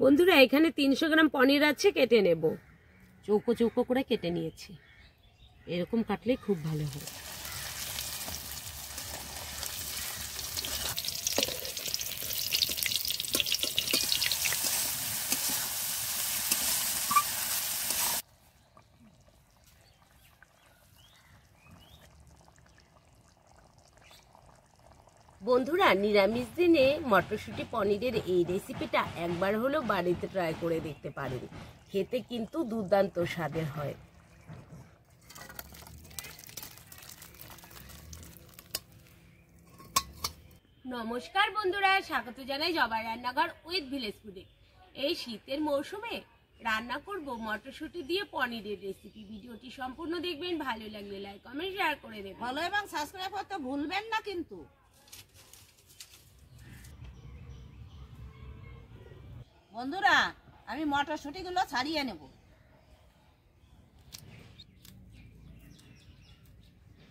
বন্ধুরা এখানে 300 গ্রাম পনির আছে, কেটে নেব। চৌকো চৌকো করে কেটে নিয়েছি, এরকম কাটলেই খুব ভালো হয়। বন্ধুরা নিরামিষ দিনে মটরশুঁটি পনিরের এই রেসিপিটা একবার হলেও বাড়িতে ট্রাই করে দেখতে পারেন, খেতে কিন্তু দুর্দান্ত স্বাদের হয়। নমস্কার বন্ধুরা, স্বাগত জানাই জবার রান্নাঘর উইথ ভিলেজ ফুডে। এই শীতের মৌসুমে রান্না করব মটরশুঁটি দিয়ে পনিরের রেসিপি। ভিডিওটি সম্পূর্ণ দেখবেন, ভালো লাগলে লাইক কমেন্ট শেয়ার করে দেবেন, ফলো এবং সাবস্ক্রাইব করতে ভুলবেন না কিন্তু। বন্ধুরা আমি মটরশুঁটিগুলো ছাড়িয়ে নেব।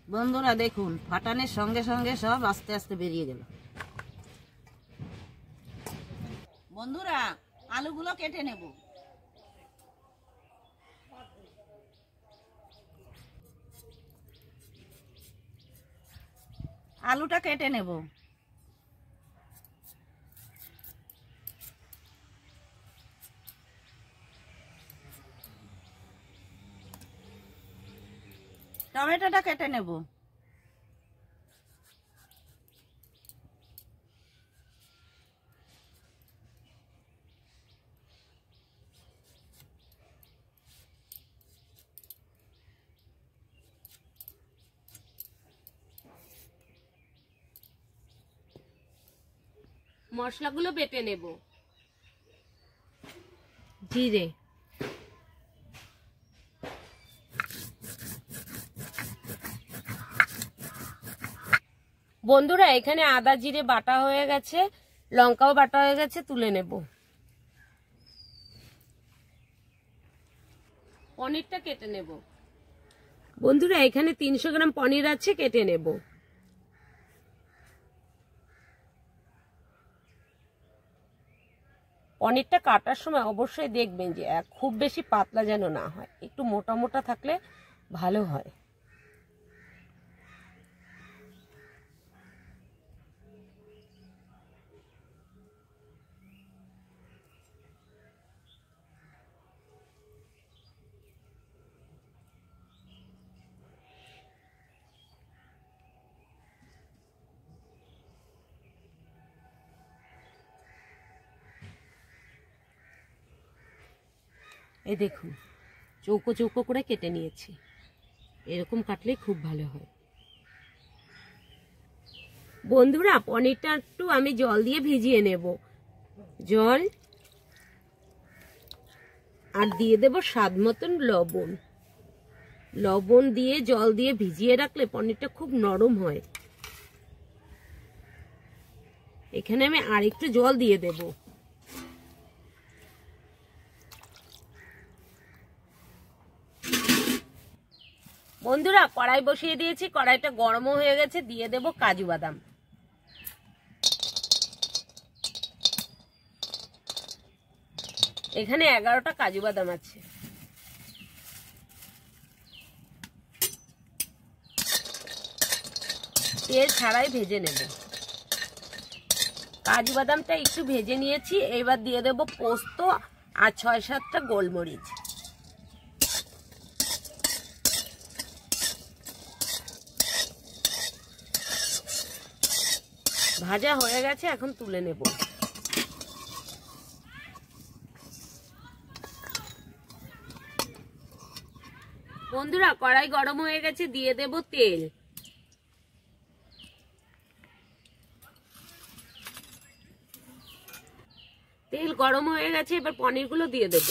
বন্ধুরা দেখুন, ফাটানোর সঙ্গে সঙ্গে সব আস্তে আস্তে বেরিয়ে গেল। বন্ধুরা আলুগুলো কেটে নেব। আলুটা কেটে নেব। টমেটোটা কেটে নেব। মশলাগুলো বেটে নেব। জিরে, বন্ধুরা এখানে আদা জিরে বাটা হয়ে গেছে, লঙ্কাও বাটা হয়ে গেছে, তুলে নেব। পনিরটা কেটে নেব। বন্ধুরা এখানে 300 গ্রাম পনির আছে, কেটে নেব। পনিরটা কাটার সময় অবশ্যই দেখবেন যে খুব বেশি পাতলা যেন না হয়, একটু মোটা মোটা থাকলে ভালো হয়। এই দেখুন চৌকো চৌকো করে কেটে নিয়েছি, এরকম কাটলেই খুব ভালো হয়। বন্ধুরা পনিরটা একটু আমি জল দিয়ে ভিজিয়ে নেব। জল আর দিয়ে দেব স্বাদ মতন লবণ। লবণ দিয়ে জল দিয়ে ভিজিয়ে রাখলে পনিরটা খুব নরম হয়। এখানে আমি আরেকটু জল দিয়ে দেব। বন্ধুরা কড়াই বসিয়ে দিয়েছি, কড়াইটা গরমও হয়ে গেছে, দিয়ে দেব কাজু বাদাম। এখানে 11টা কাজু বাদাম আছে। তেল ছাড়াই ভেজে নেব। কাজু বাদামটা একটু ভেজে নিয়েছি, এবার দিয়ে দেব পোস্ত আর 6-7টা গোলমরিচ। ভাজা হয়ে গেছে, এখন তুলে নেব। বন্ধুরা কড়াই গরম হয়ে গেছে, দিয়ে দেব তেল। তেল গরম হয়ে গেছে, এবার পনিরগুলো দিয়ে দেব।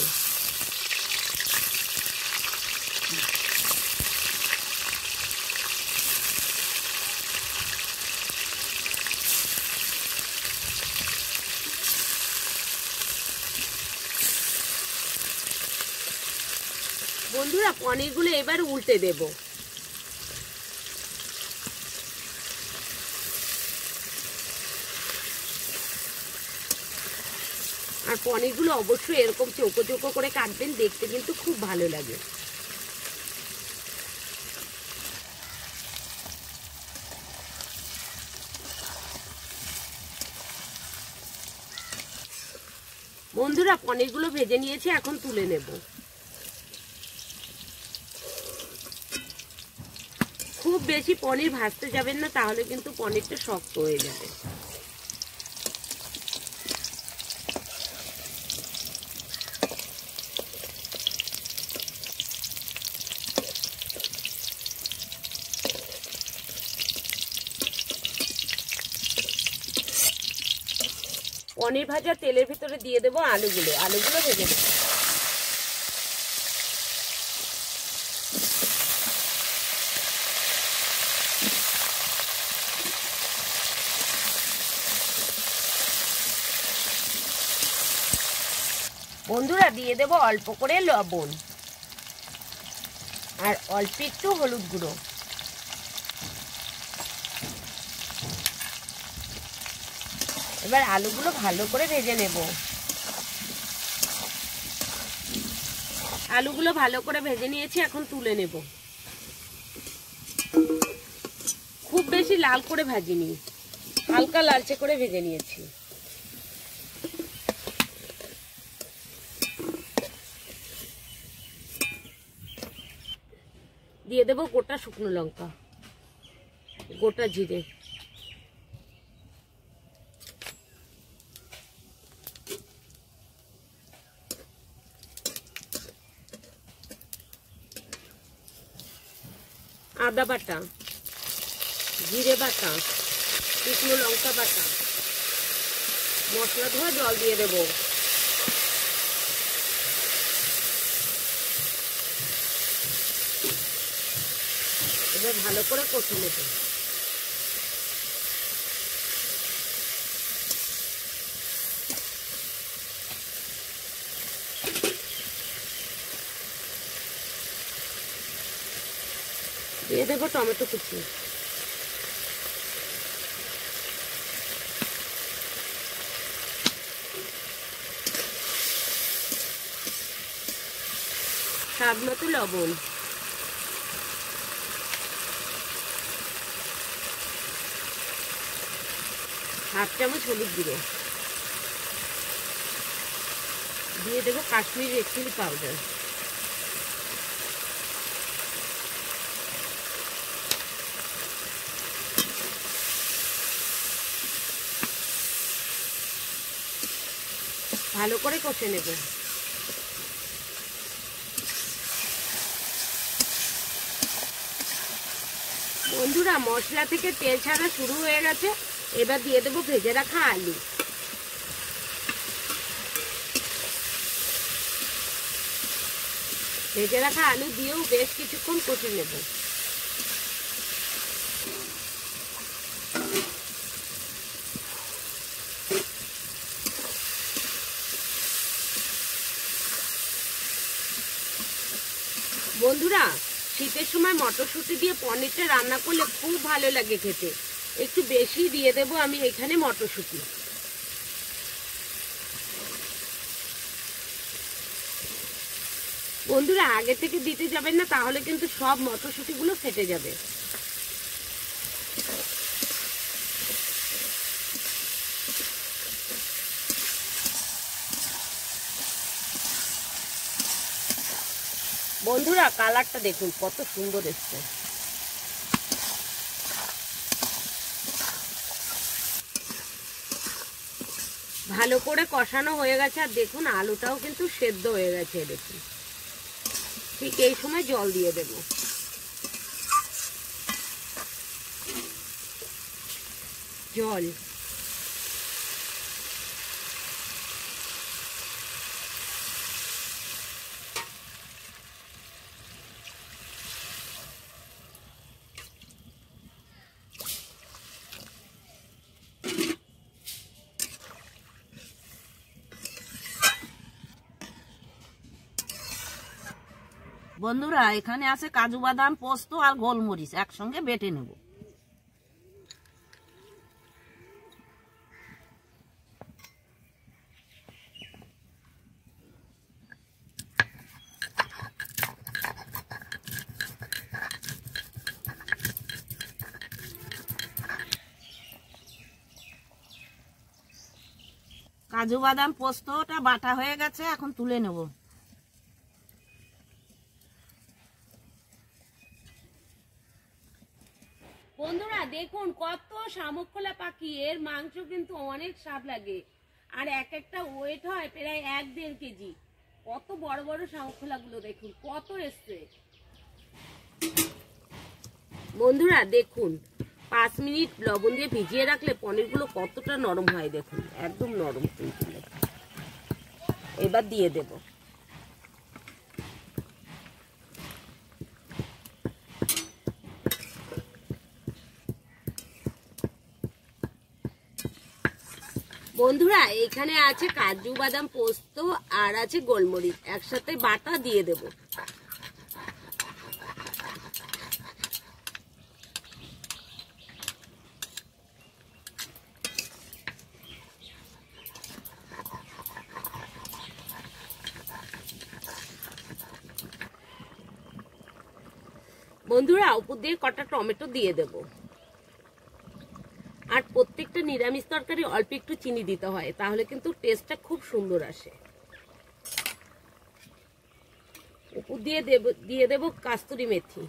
বন্ধুরা পনিরগুলো এবার উল্টে দেব। আর পনিরগুলো অবশ্যই এরকম চৌকো চৌকো করে কাটবেন, দেখতে কিন্তু খুব ভালো লাগে। বন্ধুরা পনিরগুলো ভেজে নিয়েছি, এখন তুলে নেব। খুব বেশি পনির ভাজতে যাবেন না, তাহলে কিন্তু পনিরটা শক্ত হয়ে যাবে। পনির ভাজা তেলের ভিতরে দিয়ে দেবো আলুগুলো ভেজে দেবো। বন্ধুরা দিয়ে দেবো অল্প করে লবণ আর অল্প একটু হলুদ গুঁড়ো। এবার আলুগুলো ভালো করে ভেজে নেব। আলুগুলো ভালো করে ভেজে নিয়েছি, এখন তুলে নেব। খুব বেশি লাল করে ভাজিনি, হালকা লালচে করে ভেজে নিয়েছি। দিয়ে দেব গোটা শুকনো লঙ্কা, গোটা জিরে, আদা বাটা, জিরে বাটা, শুকনো লঙ্কা বাটা, মশলা ধোয়া জল দিয়ে দেব। এবার ভালো করে কষে নেব। দিয়ে দেবো টমেটো কুচি, স্বাদ মতো লবণ, হাফ চামচ হলুদ গুঁড়ো, দিয়ে দেবো কাশ্মীরি রেড চিলি পাউডার। ভালো করে কষে নেব। বন্ধুরা মশলা থেকে তেল ছাড়া শুরু হয়ে গেছে, এবার দিয়ে দেবো ভেজে রাখা আলু। ভেজে রাখা আলু দিয়েও বেশ কিছুক্ষণ কষে নেব। বন্ধুরা শীতের সময় মটরশুঁটি দিয়ে পনিরটা রান্না করলে খুব ভালো লাগে খেতে। একটু বেশি দিয়ে দেবো আমি এখানে মটরশুঁটি। বন্ধুরা আগে থেকে দিতে যাবেন না, তাহলে কিন্তু সব মটরশুঁটিগুলো ফেটে যাবে। বন্ধুরা কালারটা দেখুন কত সুন্দর এসছে। ভালো করে কষানো হয়ে গেছে, আর দেখুন আলুটাও কিন্তু সেদ্ধ হয়ে গেছে। দেখুন ঠিক এই সময় জল দিয়ে দেব। জল বন্ধুরা এখানে আছে কাজু বাদাম, পোস্ত আর গোলমরিচ একসঙ্গে বেটে নেব। কাজু বাদাম পোস্তটা বাটা হয়ে গেছে, এখন তুলে নেব। বন্ধুরা দেখুন কত শামুকখোলা পাখি, এর মাংস কিন্তু অনেক স্বাদ লাগে, আর এক একটা ওয়েট হয় প্রায় 1-1.5 কেজি। কত বড় বড় শামুকখোলা গুলো দেখুন কত এসছে। বন্ধুরা দেখুন 5 মিনিট লবণ দিয়ে ভিজিয়ে রাখলে পনিরগুলো কতটা নরম হয়, দেখুন একদম নরম কিন্তু। এবার দিয়ে দেব। বন্ধুরা এখানে আছে কাজু বাদাম পোস্ত আর আছে গোলমরিচ, একসাথে বাটা দিয়ে দেব। বন্ধুরা উপর দিয়ে কটা টমেটো দিয়ে দেব। আর প্রত্যেকটা নিরামিষ তরকারি অল্প একটু চিনি দিতে হয়, তাহলে কিন্তু টেস্টটা খুব সুন্দর আসে। উপর দিয়ে দেব কাস্তুরি মেথি,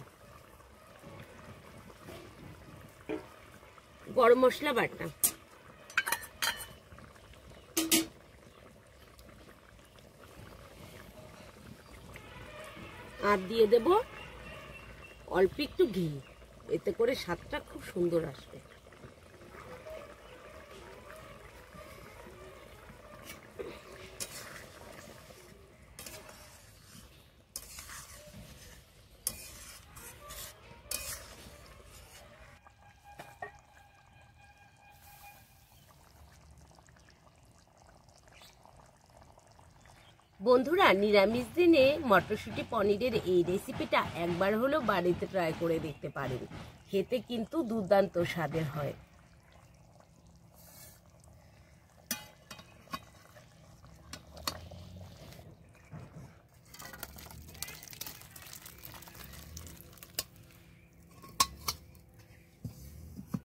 গরম মশলা বাটা, আর দিয়ে দেব অল্প একটু ঘি, এতে করে স্বাদটা খুব সুন্দর আসবে। বন্ধুরা নিরামিষ দিনে মটরশুঁটি পনিরের এই রেসিপিটা একবার হলেও বাড়িতে ট্রাই করে দেখতে পারেন, খেতে কিন্তু দুর্দান্ত স্বাদের হয়।